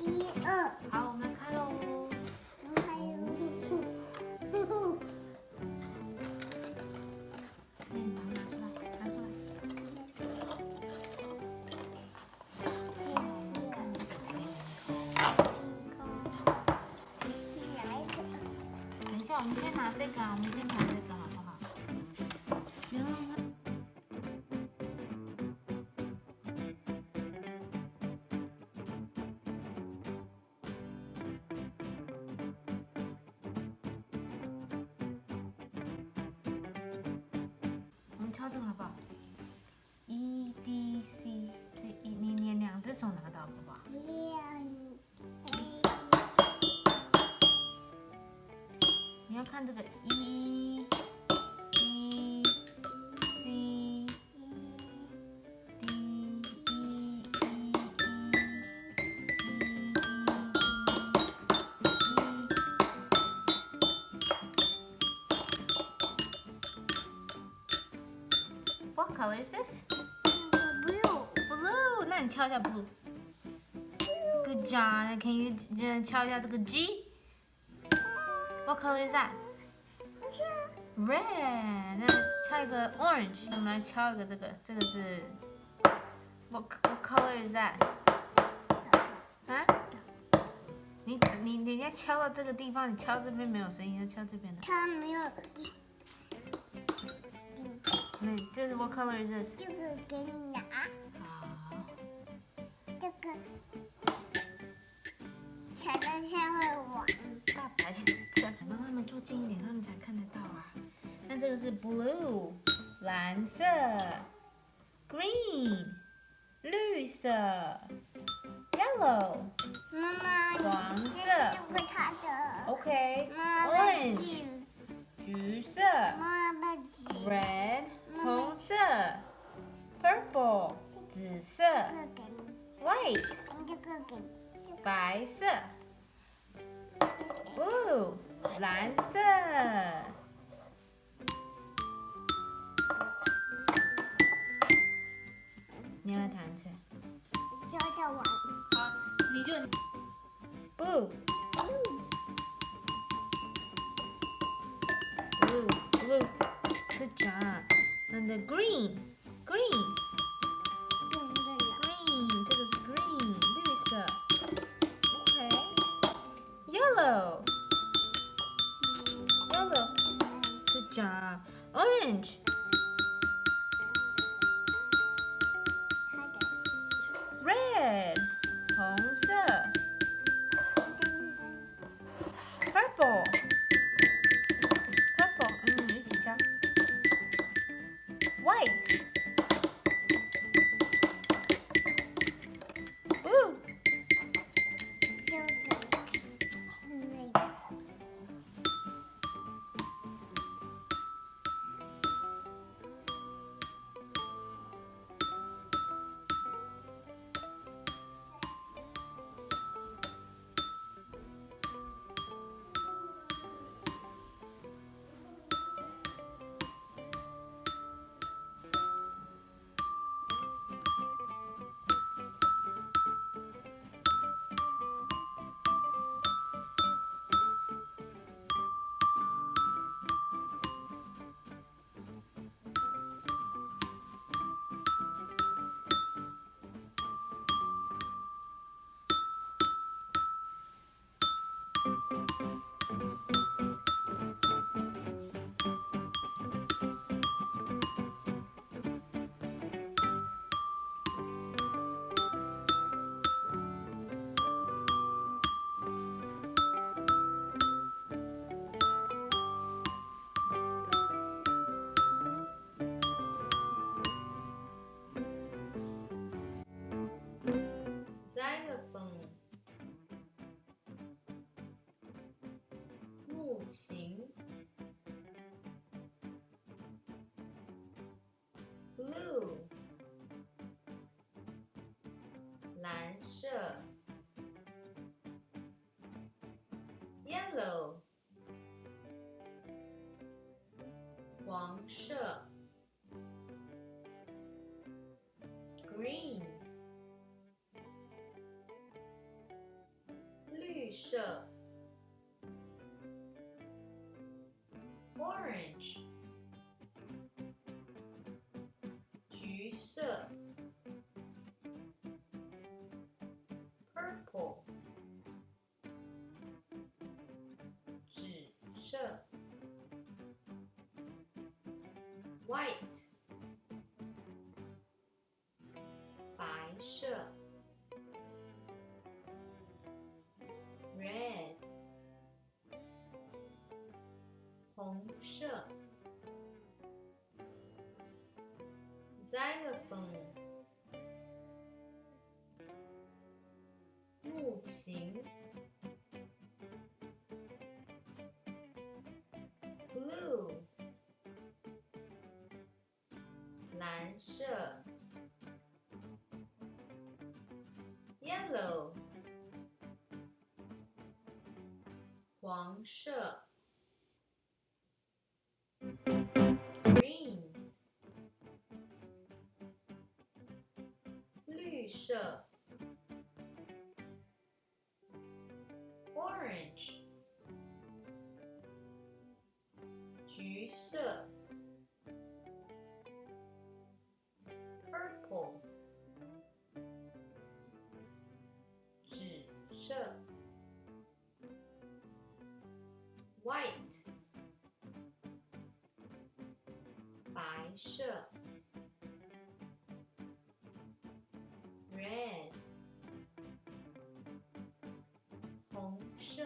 1、2。好，我们开喽。我们先拿这个，我们先拿这个好不好？不要让它。我们敲这个好不好？E D C， 你2只手拿到好不好？你要看这个 E D C D E E What color is this? Blue. Blue. 那你敲一下 blue. Good job. Can you 敲一下这个 G?What color is that? Red. 那敲一个 orange. 我们来敲一个这个是 What color is that? 啊？你要敲到这个地方，你敲这边没有声音，要敲这边的。它没有。这是 What color is this? 这个给你拿。好。这个小灯先会玩。大白色，让他们坐近一点，他们才看得到啊。那这个是 blue， 蓝色 ，green， 绿色 ，yellow， 妈妈，黄色，这个它的 ，OK，orange， 橘色 ，red， 红色 ，purple， 紫色 ，white， 这个给你，白色。Blue， 蓝色。你要不要弹一次？教玩。好，你就 Blue。Good job. And the green， 这个是 green， 绿色。Yellow. Good job. Orange. Red. 红色。Purple. 一起敲。White. Blue. Xylophone， 木琴。Blue， 蓝色。Yellow， 黄色。Green，色 orange 橘色 purple 紫色 white 白色 red 红色 Xylophone 木琴 blue 蓝色 yellow 黄色 green 绿色 orange 橘色 purple 紫色 white 白色 red 红色